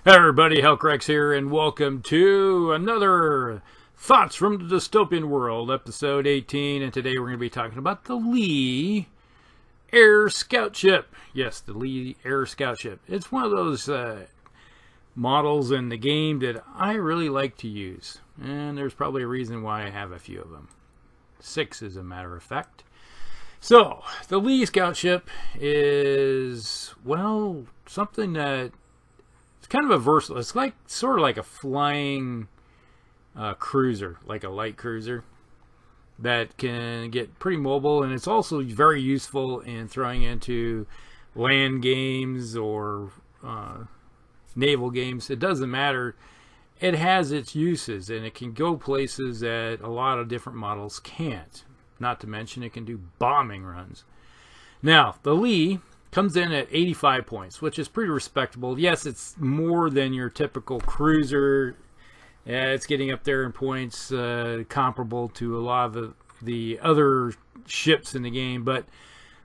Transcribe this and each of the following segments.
Hey everybody, Hellcrex here, and welcome to another Thoughts from the Dystopian World, episode 18, and today we're going to be talking about the Lee Scoutship. Yes, the Lee Scoutship. It's one of those models in the game that I really like to use, and there's probably a reason why I have a few of them. 6 as a matter of fact. So, the Lee Scoutship is, well, something that it's kind of a versatile. It's like sort of like a flying cruiser, like a light cruiser that can get pretty mobile, and it's also very useful in throwing into land games or naval games. It doesn't matter. It has its uses, and it can go places that a lot of different models can't. Not to mention it can do bombing runs. Now, the Lee comes in at 85 points, which is pretty respectable. Yes, it's more than your typical cruiser. Yeah, it's getting up there in points comparable to a lot of the other ships in the game. But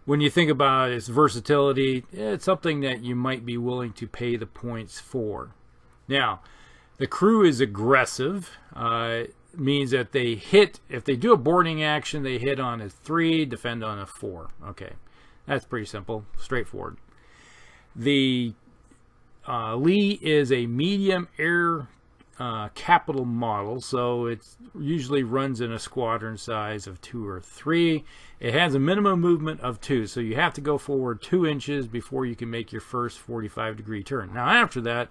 when you think about its versatility, it's something that you might be willing to pay the points for. Now, the crew is aggressive. Means that they hit, if they do a boarding action, they hit on a 3, defend on a 4. Okay. That's pretty simple, straightforward. The Lee is a medium air capital model, so it usually runs in a squadron size of 2 or 3. It has a minimum movement of 2, so you have to go forward 2 inches before you can make your first 45-degree turn. Now after that,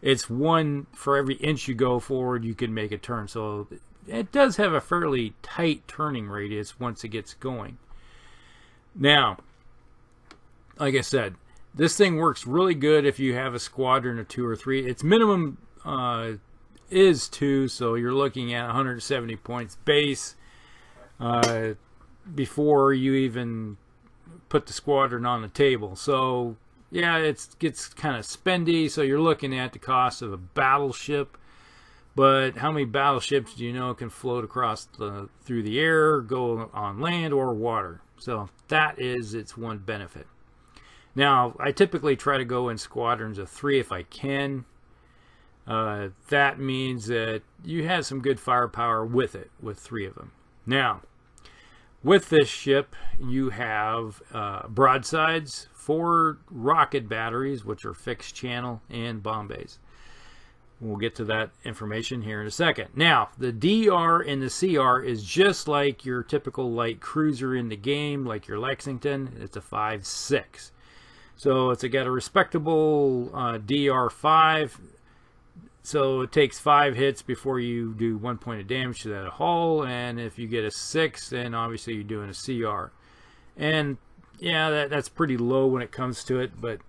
it's 1 for every inch you go forward, you can make a turn. So it does have a fairly tight turning radius once it gets going. Now, like I said, this thing works really good if you have a squadron of 2 or 3. Its minimum is 2, so you're looking at 170 points base before you even put the squadron on the table. So yeah, it gets kind of spendy, so you're looking at the cost of a battleship. But how many battleships do you know can float across through the air, go on land or water? So that is its one benefit. Now, I typically try to go in squadrons of 3 if I can. That means that you have some good firepower with it, with 3 of them. Now, with this ship, you have broadsides, 4 rocket batteries, which are fixed channel, and bomb bays. We'll get to that information here in a second. Now, the DR and the CR is just like your typical light cruiser in the game, like your Lexington. It's a 5.6. So it's got a respectable DR5. So it takes 5 hits before you do 1 point of damage to that hull. And if you get a 6, then obviously you're doing a CR. And yeah, that's pretty low when it comes to it, but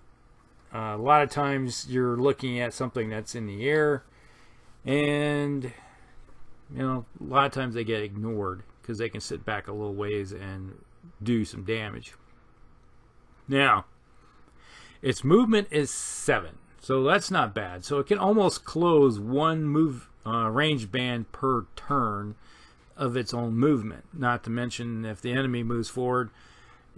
a lot of times you're looking at something that's in the air, and you know, a lot of times they get ignored because they can sit back a little ways and do some damage. Now, its movement is 7, so that's not bad. So it can almost close 1 range band per turn of its own movement. Not to mention, if the enemy moves forward,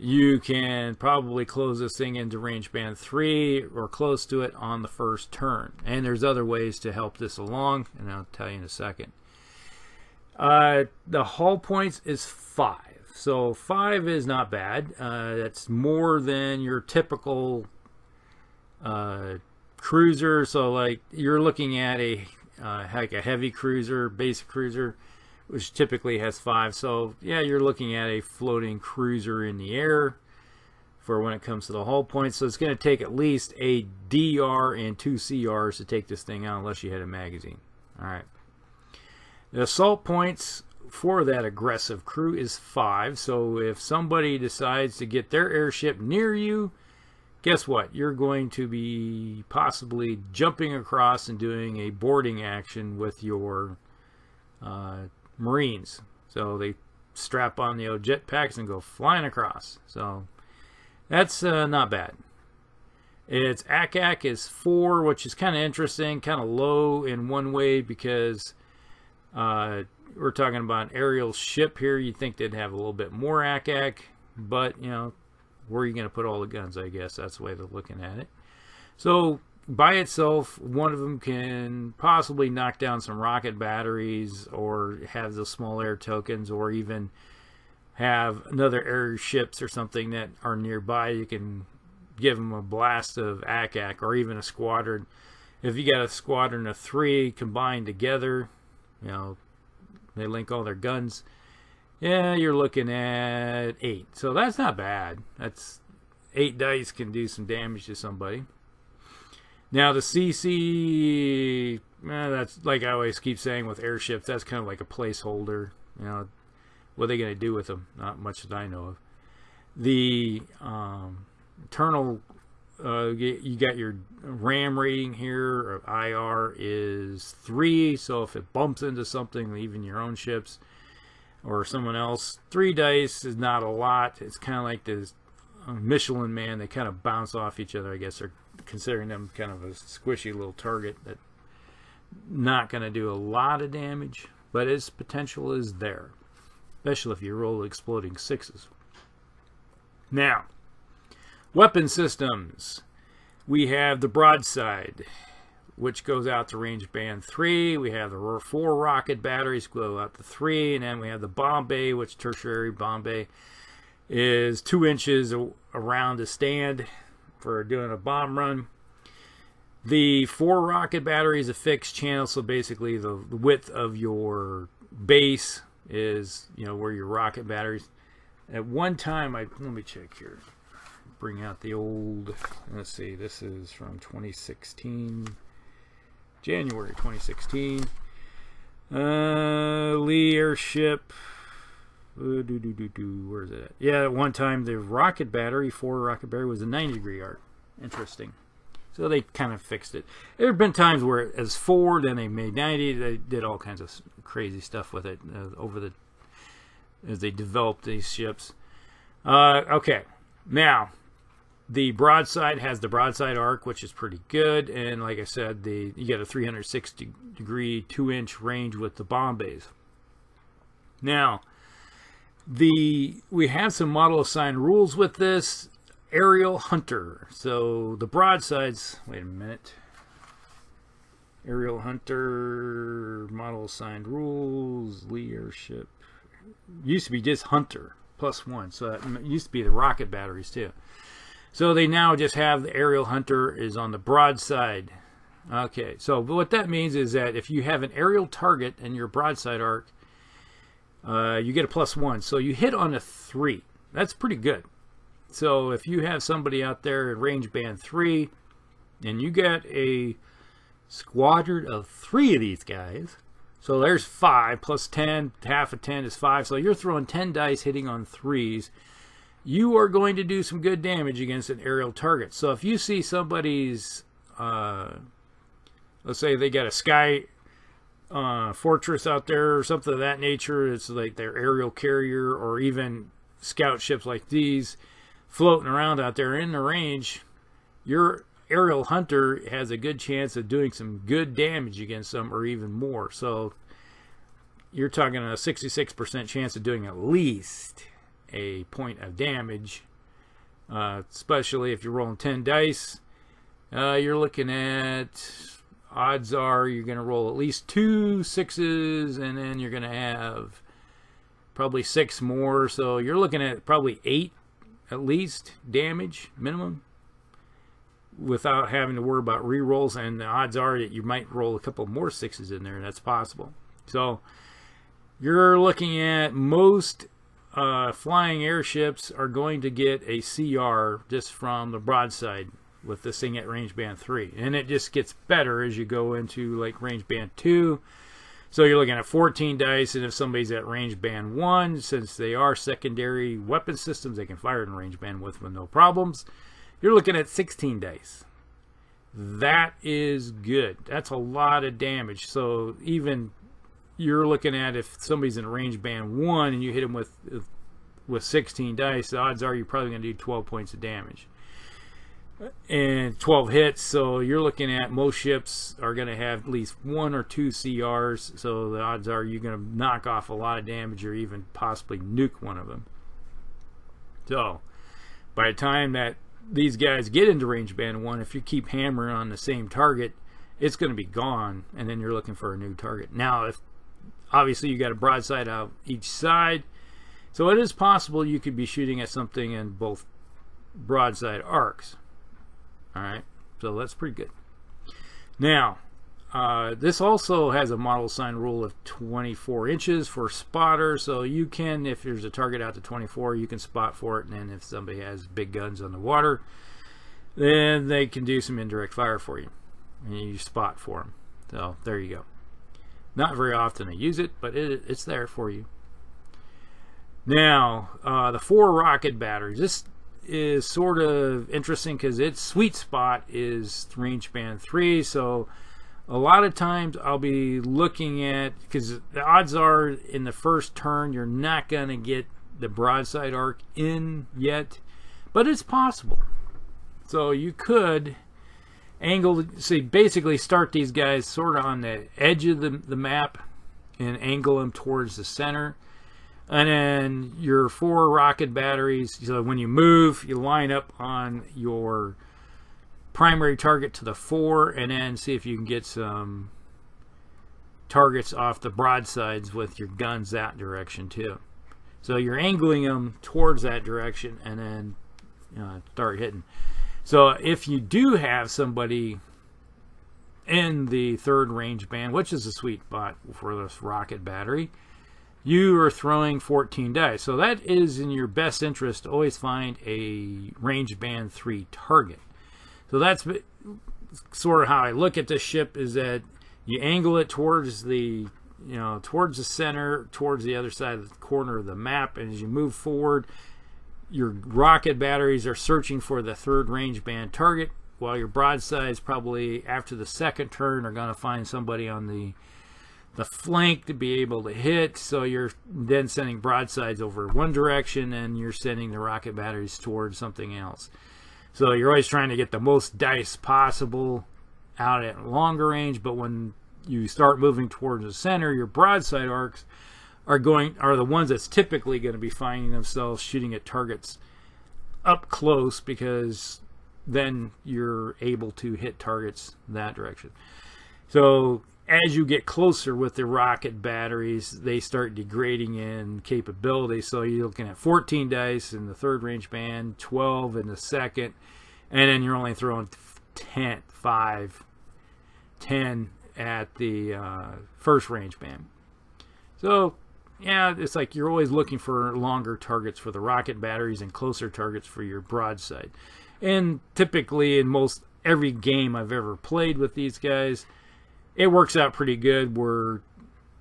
you can probably close this thing into range band 3 or close to it on the first turn. And there's other ways to help this along, and I'll tell you in a second. The hull points is 5. So 5 is not bad. That's more than your typical cruiser. So like you're looking at like a heavy cruiser, basic cruiser, which typically has 5. So yeah, you're looking at a floating cruiser in the air for when it comes to the hull points. So it's going to take at least a DR and 2 CRs to take this thing out, unless you hit a magazine. Alright. The assault points for that aggressive crew is 5. So if somebody decides to get their airship near you, guess what? You're going to be possibly jumping across and doing a boarding action with your Marines. So they strap on the old jetpacks and go flying across. So that's not bad. Its ACAC is 4, which is kind of interesting, kind of low in one way, because we're talking about an aerial ship here. You'd think they'd have a little bit more ACAC, but you know, where are you going to put all the guns? I guess that's the way they're looking at it. So by itself, one of them can possibly knock down some rocket batteries or have those small air tokens, or even have another airships or something that are nearby. You can give them a blast of ACAC, or even a squadron. If you got a squadron of 3 combined together, you know, they link all their guns, yeah, you're looking at 8. So that's not bad. That's 8 dice can do some damage to somebody. Now the CC, that's like I always keep saying with airships, that's kind of like a placeholder. You know, what are they going to do with them? Not much that I know of. The internal, you got your RAM rating here, or IR is 3. So if it bumps into something, even your own ships or someone else, 3 dice is not a lot. It's kind of like this Michelin Man. They kind of bounce off each other. I guess they're considering them kind of a squishy little target that not going to do a lot of damage, but its potential is there, especially if you roll exploding 6s. Now, weapon systems. We have the broadside, which goes out to range band 3. We have the 4 rocket batteries go out to 3, and then we have the bomb bay, which tertiary bomb bay is 2 inches around the stand for doing a bomb run. The 4 rocket batteries a fixed channel, so basically the width of your base is, you know, where your rocket batteries. At one time, let me check here. Bring out the old, let's see, this is from 2016, January 2016. Lee airship. Where is it at? Yeah, at one time the rocket battery, 4 rocket battery, was a 90-degree arc. Interesting. So they kind of fixed it. There have been times where it was 4, then they made 90. They did all kinds of crazy stuff with it as they developed these ships. Okay, now the broadside has the broadside arc, which is pretty good, and like I said, you get a 360-degree 2-inch range with the bomb bays. Now, we have some model assigned rules with this. Aerial Hunter. So the broadsides, wait a minute. Aerial Hunter, model assigned rules, Lee airship. Used to be just Hunter, +1. So that used to be the rocket batteries too. So they now just have the Aerial Hunter is on the broadside. Okay, so what that means is that if you have an aerial target in your broadside arc, you get a +1. So you hit on a 3. That's pretty good. So if you have somebody out there in range band 3, and you get a squadron of 3 of these guys, so there's 5 plus 10, half of 10 is 5. So you're throwing 10 dice hitting on 3s. You are going to do some good damage against an aerial target. So if you see somebody's, let's say they got a sky fortress out there or something of that nature, it's like their aerial carrier, or even scout ships like these floating around out there in the range, your aerial hunter has a good chance of doing some good damage against them, or even more. So you're talking a 66% chance of doing at least a point of damage, especially if you're rolling 10 dice. You're looking at, odds are you're going to roll at least 2 6s, and then you're going to have probably 6 more. So you're looking at probably 8 at least damage minimum, without having to worry about re-rolls. And the odds are that you might roll a couple more 6s in there, and that's possible. So you're looking at most flying airships are going to get a CR just from the broadside with this thing at range band 3, and it just gets better as you go into like range band 2. So you're looking at 14 dice, and if somebody's at range band 1, since they are secondary weapon systems, they can fire in range band with no problems. You're looking at 16 dice. That is good. That's a lot of damage. So even you're looking at, if somebody's in range band 1 and you hit them with 16 dice, the odds are you're probably going to do 12 points of damage. And 12 hits, so you're looking at most ships are going to have at least 1 or 2 CRs, so the odds are you're going to knock off a lot of damage, or even possibly nuke one of them. So by the time that these guys get into range band 1, if you keep hammering on the same target, it's going to be gone, and then you're looking for a new target. Now, if obviously you got a broadside out each side, so it is possible you could be shooting at something in both broadside arcs. All right, so that's pretty good. Now, this also has a model sign rule of 24 inches for spotter, so you can, if there's a target out to 24, you can spot for it, and then if somebody has big guns on the water, then they can do some indirect fire for you, and you spot for them. So there you go. Not very often I use it, but it's there for you. Now, the 4 rocket batteries. This is sort of interesting because its sweet spot is range band 3, so a lot of times I'll be looking at, because the odds are in the first turn you're not going to get the broadside arc in yet, but it's possible. So you could angle, see, basically start these guys sort of on the edge of the map and angle them towards the center. And then your 4 rocket batteries, so when you move, you line up on your primary target to the 4, and then see if you can get some targets off the broadsides with your guns that direction too. So you're angling them towards that direction and then start hitting. So if you do have somebody in the 3rd range band, which is a sweet spot for this rocket battery, you are throwing 14 dice. So that is in your best interest to always find a range band 3 target. So that's sort of how I look at this ship, is that you angle it towards the, towards the center, towards the other side of the corner of the map, and as you move forward, your rocket batteries are searching for the 3rd range band target, while your broadsides probably after the 2nd turn are going to find somebody on the flank to be able to hit. So you're then sending broadsides over one direction and you're sending the rocket batteries towards something else. So you're always trying to get the most dice possible out at longer range, but when you start moving towards the center, your broadside arcs are the ones that's typically going to be finding themselves shooting at targets up close, because then you're able to hit targets that direction. So as you get closer with the rocket batteries, they start degrading in capability. So you're looking at 14 dice in the 3rd range band, 12 in the 2nd, and then you're only throwing 10 at the 1st range band. So yeah, it's like you're always looking for longer targets for the rocket batteries and closer targets for your broadside. And typically in most every game I've ever played with these guys, it works out pretty good, where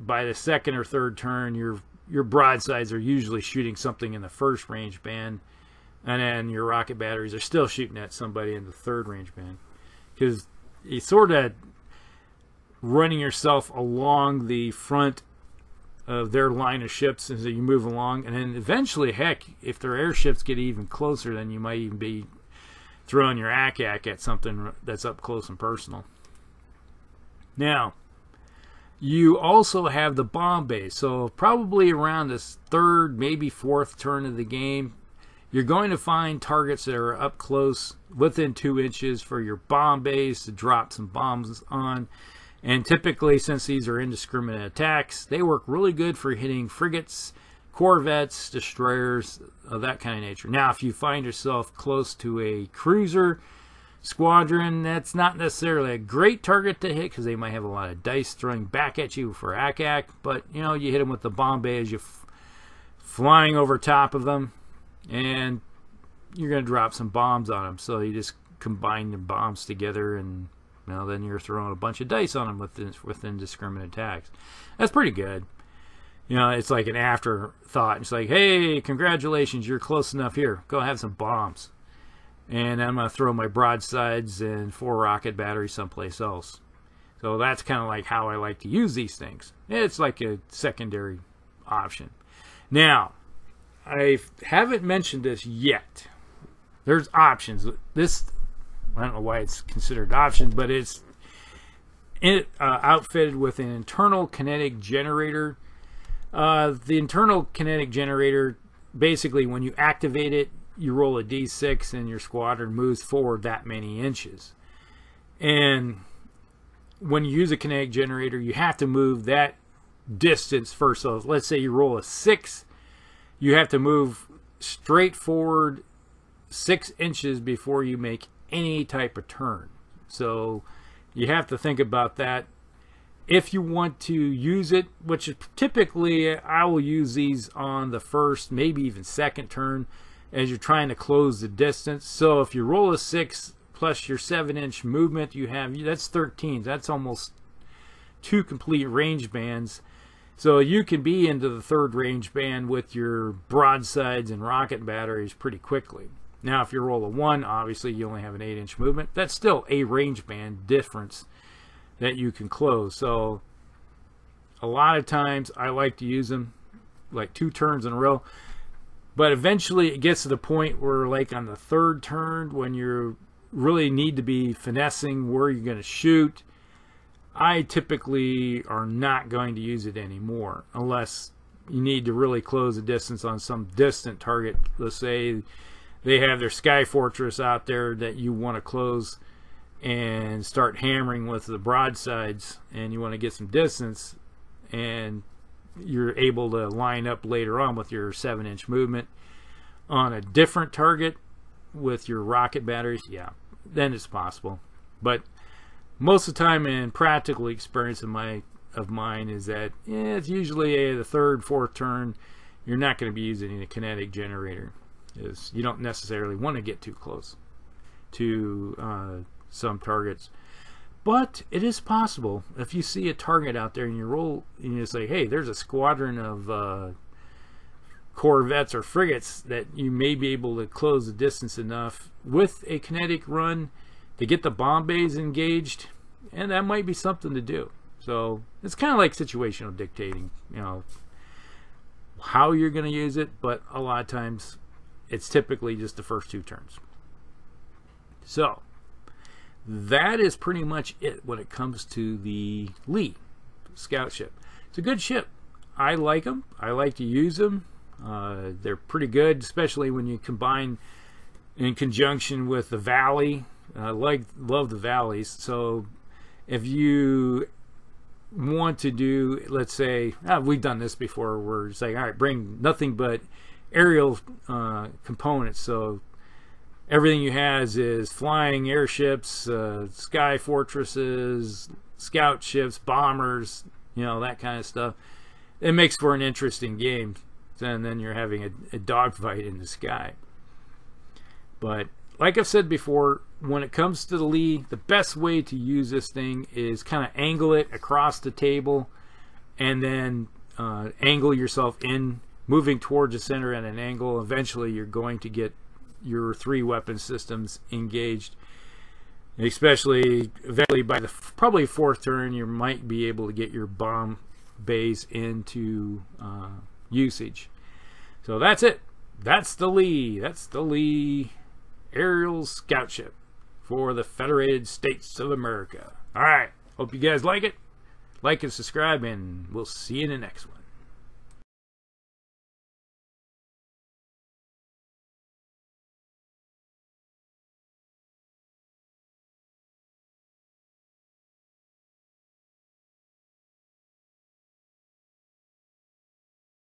by the 2nd or 3rd turn your broadsides are usually shooting something in the 1st range band, and then your rocket batteries are still shooting at somebody in the 3rd range band, because you sort of running yourself along the front of their line of ships as you move along, and then eventually, heck, if their airships get even closer, then you might even be throwing your ACAC at something that's up close and personal. Now, you also have the bomb base. So probably around this 3rd, maybe 4th turn of the game, you're going to find targets that are up close within 2 inches for your bomb base to drop some bombs on. And typically, since these are indiscriminate attacks, they work really good for hitting frigates, corvettes, destroyers, of that kind of nature. Now, if you find yourself close to a cruiser squadron, that's not necessarily a great target to hit, because they might have a lot of dice throwing back at you for ACAC, but you hit them with the bomb bay as you're flying over top of them, and you're going to drop some bombs on them. So you just combine the bombs together, and then you're throwing a bunch of dice on them with indiscriminate attacks. That's pretty good. It's like an afterthought. It's like, hey, congratulations, you're close enough. Here, go have some bombs. And I'm going to throw my broadsides and 4 rocket batteries someplace else. So that's kind of like how I like to use these things. It's like a secondary option. Now, I haven't mentioned this yet. There's options. This, I don't know why it's considered options, but it's outfitted with an internal kinetic generator. The internal kinetic generator, basically when you activate it, you roll a d6 and your squadron moves forward that many inches. And when you use a kinetic generator, you have to move that distance first. So let's say you roll a 6, you have to move straight forward 6 inches before you make any type of turn. So you have to think about that. If you want to use it, which typically I will use these on the first, maybe even second turn as you're trying to close the distance. So if you roll a 6 plus your 7-inch movement, you have, that's 13. That's almost 2 complete range bands. So you can be into the 3rd range band with your broadsides and rocket batteries pretty quickly. Now if you roll a 1, obviously you only have an 8-inch movement. That's still a range band difference that you can close. So a lot of times I like to use them like 2 turns in a row. But eventually it gets to the point where, like on the 3rd turn, when you really need to be finessing where you're going to shoot, I typically are not going to use it anymore unless you need to really close the distance on some distant target. Let's say they have their sky fortress out there that you want to close and start hammering with the broadsides, and you want to get some distance, and you're able to line up later on with your 7-inch movement on a different target with your rocket batteries. Yeah, then it's possible. But most of the time, in practical experience of mine is that it's usually the 3rd, 4th turn you're not going to be using a kinetic generator, is you don't necessarily want to get too close to some targets. But it is possible if you see a target out there and you roll and you say, hey, there's a squadron of corvettes or frigates, that you may be able to close the distance enough with a kinetic run to get the bomb bays engaged, and that might be something to do. So it's kind of like situational dictating, you know, how you're going to use it, but a lot of times it's typically just the first 2 turns. So that is pretty much it when it comes to the Lee Scoutship. It's a good ship. I like them. I like to use them. They're pretty good, especially when you combine in conjunction with the Valley. I love the Valleys. So if you want to do, let's say, we've done this before, we're saying, all right, bring nothing but aerial components. So everything you has is flying airships, sky fortresses, scout ships, bombers, you know, that kind of stuff. It makes for an interesting game. And then you're having a dogfight in the sky. But like I've said before, when it comes to the Lee, the best way to use this thing is kind of angle it across the table, and then angle yourself in, moving towards the center at an angle. Eventually you're going to get your 3 weapon systems engaged, especially eventually by the probably 4th turn you might be able to get your bomb bays into usage. So that's it. That's the Lee. That's the Lee aerial scout ship for the Federated States of America. All right, hope you guys like it. Like and subscribe, and we'll see you in the next one.